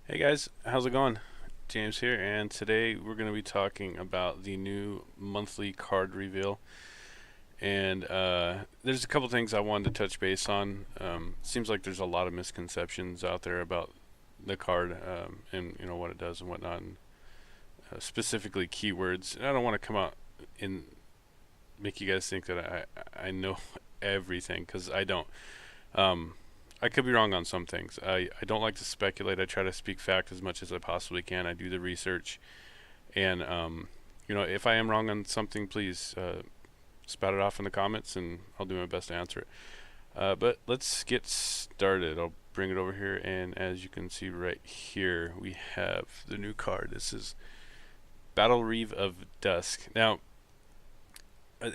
Hey guys, how's it going? James here, and today we're going to be talking about the new monthly card reveal. And there's a couple things I wanted to touch base on. Seems like there's a lot of misconceptions out there about the card, and what it does and whatnot, and specifically keywords. And I don't want to come out and make you guys think that I know everything, because I don't. Um, I could be wrong on some things. I don't like to speculate. I try to speak fact as much as I possibly can. I do the research, and if I am wrong on something, please spout it off in the comments, and I'll do my best to answer it. But let's get started. I'll bring it over here, and as you can see right here, we have the new card. This is Battle Reef of Dusk. Now,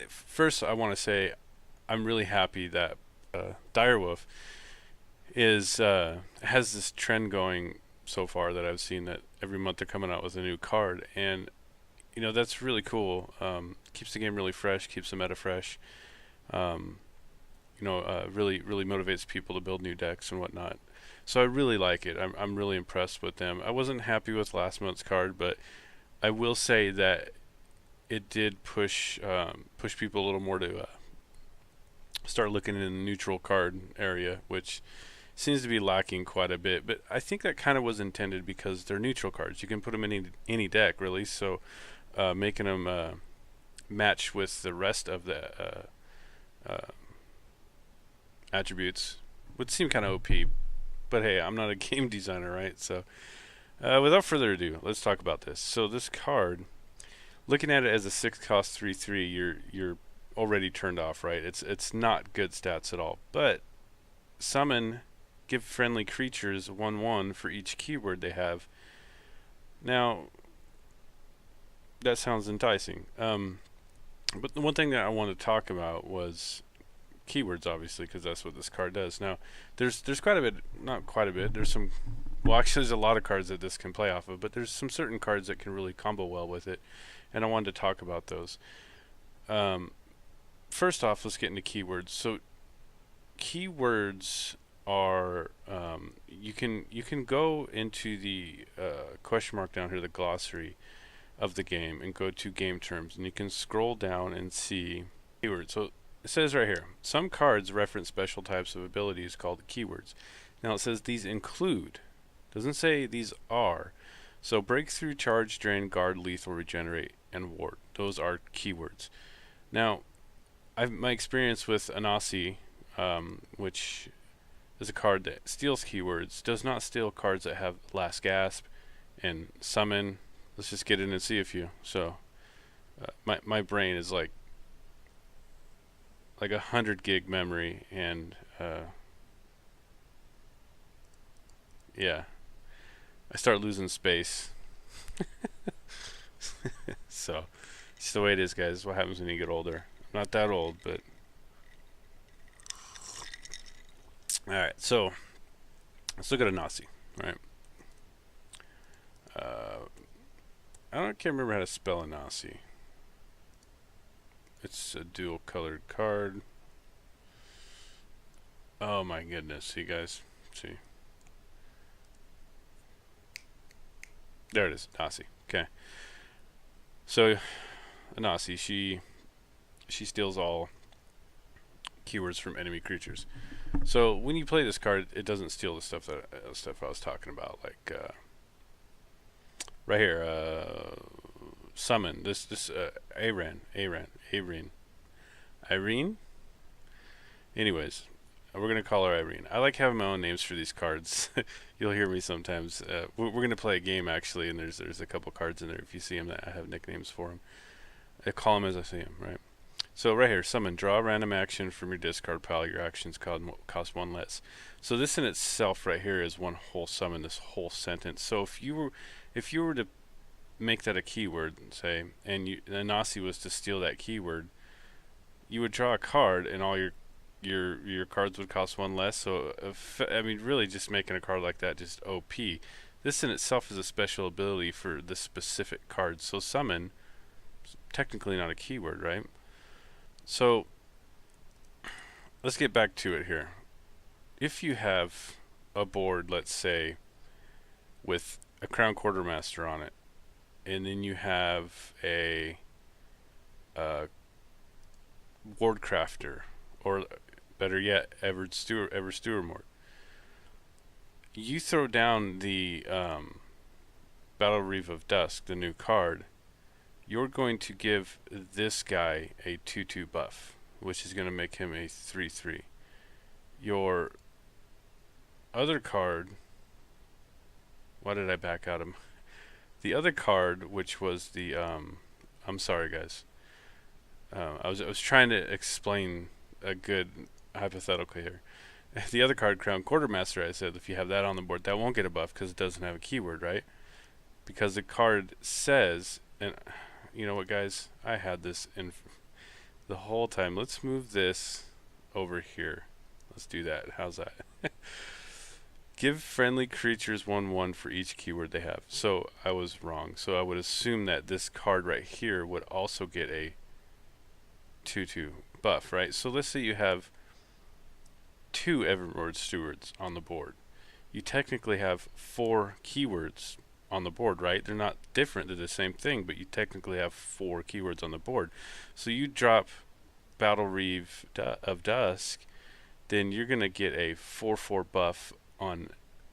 first I want to say I'm really happy that Direwolf is has this trend going so far that I've seen, that every month they're coming out with a new card, and that's really cool. Keeps the game really fresh, keeps the meta fresh. Um, really motivates people to build new decks and whatnot. So I really like it. I'm really impressed with them. I wasn't happy with last month's card, but I will say that it did push people a little more to start looking in the neutral card area, which seems to be lacking quite a bit. But I think that kind of was intended because they're neutral cards. You can put them in any deck, really. So making them match with the rest of the attributes would seem kind of OP. But hey, I'm not a game designer, right? So without further ado, let's talk about this. So this card, looking at it as a 6-cost 3/3, you're already turned off, right? It's not good stats at all. But summon, give friendly creatures 1/1 for each keyword they have. Now, that sounds enticing. But the one thing that I wanted to talk about was keywords, obviously, because that's what this card does. Now, there's quite a bit, not quite a bit. There's some, well, actually, there's a lot of cards that this can play off of, but there's some certain cards that can really combo well with it, and I wanted to talk about those. Um, First off, let's get into keywords. So, keywords are you can go into the question mark down here, the glossary of the game, and go to game terms, and you can scroll down and see keywords. So it says right here, some cards reference special types of abilities called keywords. Now it says these include, doesn't say these are. So breakthrough, charge, drain, guard, lethal, regenerate, and ward. Those are keywords. Now, my experience with Anasi, which is a card that steals keywords, does not steal cards that have last gasp and summon. Let's just get in and see a few. So my brain is like 100 gig memory, and yeah, I start losing space. So it's the way it is, guys. It's what happens when you get older. I'm not that old, but all right. So let's look at a Nazi. All right. Uh, can't remember how to spell a Nazi. It's a dual colored card. Oh my goodness, see guys, see. There it is, Nasi. Okay. So Nasi, she steals all keywords from enemy creatures. So when you play this card, it doesn't steal the stuff I was talking about, like right here, summon this Irene. Anyways, we're gonna call her Irene. I like having my own names for these cards. You'll hear me sometimes. We're gonna play a game actually, and there's a couple cards in there. If you see them, that I have nicknames for them. I call them as I see them, right? So right here, summon, draw a random action from your discard pile. Your actions cost one less. So this in itself right here is one whole summon. This whole sentence. So if you were to make that a keyword, say, and Nasi was to steal that keyword, you would draw a card, and all your cards would cost one less. So I mean, really, just making a card like that just OP. This in itself is a special ability for this specific card. So summon, technically not a keyword, right? So let's get back to it here. If you have a board, let's say, with a Crown Quartermaster on it, and then you have a Wardcrafter, or better yet, Ever Stewarmort. You throw down the Battle Reef of Dusk, the new card, you're going to give this guy a 2/2 buff, which is going to make him a 3/3. Your other card, why did I back out him? The other card, which was the I'm sorry guys, I was trying to explain a good hypothetical here. The other card, Crown Quartermaster, I said if you have that on the board, that won't get a buff because it doesn't have a keyword, right? Because the card says, and you know what, guys, I had this in the whole time. Let's move this over here. Let's do that. How's that? Give friendly creatures 1/1 for each keyword they have. So I was wrong. So I would assume that this card right here would also get a 2/2 buff, right? So let's say you have 2 Everlord Stewards on the board. You technically have 4 keywords on the board, right? They're not different, they're the same thing, but you technically have 4 keywords on the board. So you drop Battle Reef of Dusk, then you're going to get a 4/4 buff on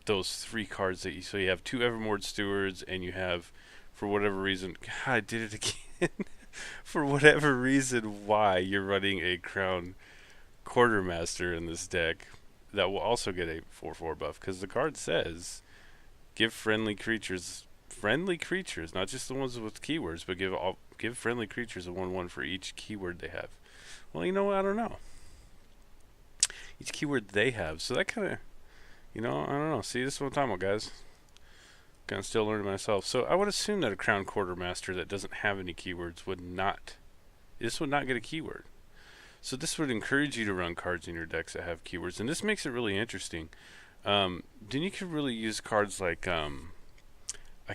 those 3 cards that so you have 2 Evermord Stewards, and you have, for whatever reason, God, I did it again. For whatever reason why you're running a Crown Quartermaster in this deck, that will also get a 4/4 buff, because the card says give friendly creatures, not just the ones with keywords, but give friendly creatures a 1/1 for each keyword they have. Well, you know what, I don't know. Each keyword they have, so that kind of, I don't know. See, this is what I'm talking about, guys. Kind of still learning myself. So I would assume that a Crown Quartermaster that doesn't have any keywords would not get a keyword. So this would encourage you to run cards in your decks that have keywords, and this makes it really interesting. Then you could really use cards like I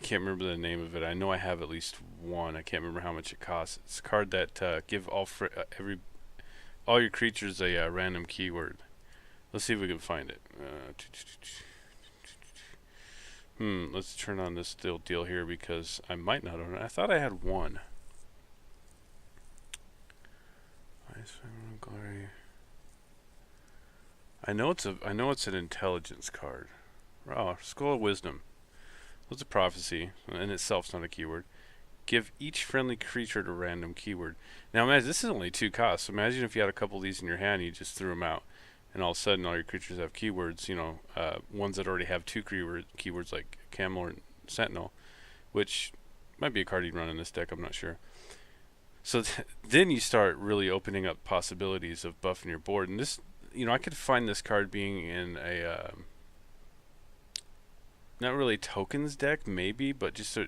can't remember the name of it. I know I have at least one. I can't remember how much it costs. It's a card that give all your creatures a random keyword. Let's see if we can find it. Let's turn on this deal here, because I might not own it. I thought I had one. Glory. I know it's an intelligence card. Oh, Skull of Wisdom. What's a prophecy? In itself, it's not a keyword. Give each friendly creature a random keyword. Now, imagine this is only 2 costs. Imagine if you had a couple of these in your hand, and you just threw them out, and all of a sudden all your creatures have keywords. Ones that already have 2 keywords like Camel or Sentinel, which might be a card you'd run in this deck. I'm not sure. So then you start really opening up possibilities of buffing your board, and this, I could find this card being in a not really tokens deck, maybe, but just a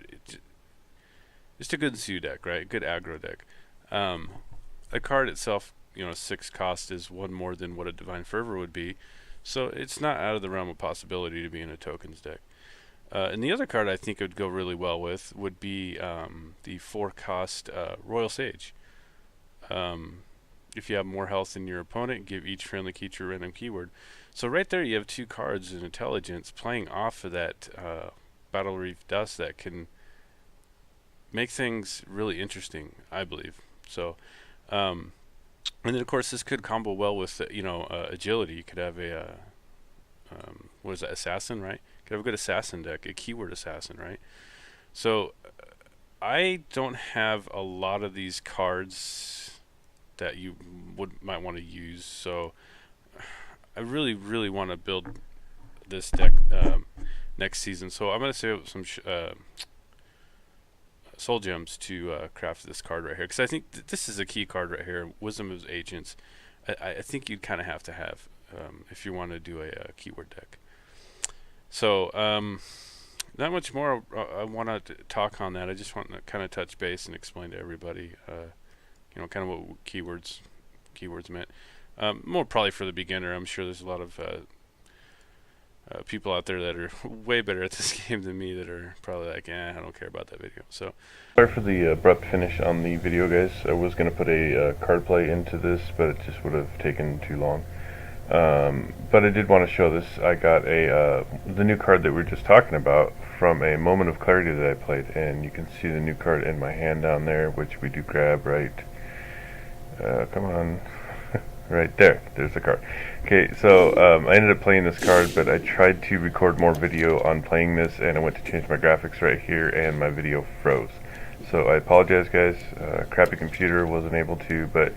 good zoo deck, right? A good aggro deck. The card itself, 6 cost is 1 more than what a Divine Fervor would be, so it's not out of the realm of possibility to be in a tokens deck. And the other card I think it would go really well with would be the 4 cost Royal Sage. If you have more health than your opponent, give each friendly creature a random keyword. So right there you have 2 cards in intelligence playing off of that Battle Reef Dusk that can make things really interesting, I believe. So, and then of course this could combo well with agility. You could have a what is that, assassin, right? You could have a good assassin deck, a keyword assassin, right? So I don't have a lot of these cards that you might want to use, so I really want to build this deck next season. So I'm going to save up some soul gems to craft this card right here, because I think this is a key card right here, Wisdom of Agents. I think you'd kind of have to have if you want to do a keyword deck. So not much more I want to talk on that. I just want to kind of touch base and explain to everybody kind of what keywords meant. More probably for the beginner. I'm sure there's a lot of people out there that are way better at this game than me that are probably like, I don't care about that video. So sorry for the abrupt finish on the video, guys. I was going to put a card play into this, but it just would have taken too long. But I did want to show this. I got the new card that we were just talking about from a Moment of Clarity that I played, and you can see the new card in my hand down there, which we do grab right. Come on, right there. There's the card. Okay, so I ended up playing this card, but I tried to record more video on playing this, and I went to change my graphics right here, and my video froze. So I apologize, guys. Crappy computer, wasn't able to, but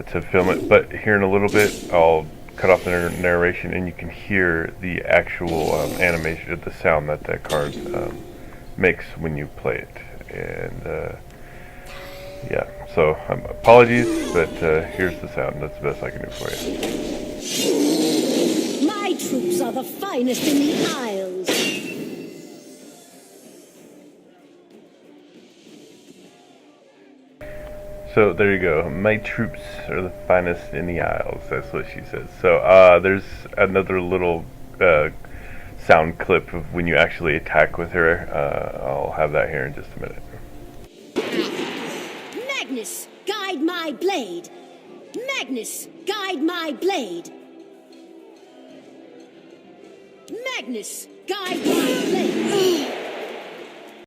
to film it. But here in a little bit, I'll cut off the narration, and you can hear the actual animation, the sound that that card makes when you play it. And yeah, so apologies, but here's the sound. That's the best I can do for you. My troops are the finest in the Isles. So there you go. My troops are the finest in the Isles. That's what she says. So there's another little sound clip of when you actually attack with her. I'll have that here in just a minute. Magnus, guide my blade. Magnus, guide my blade. Magnus, guide my blade.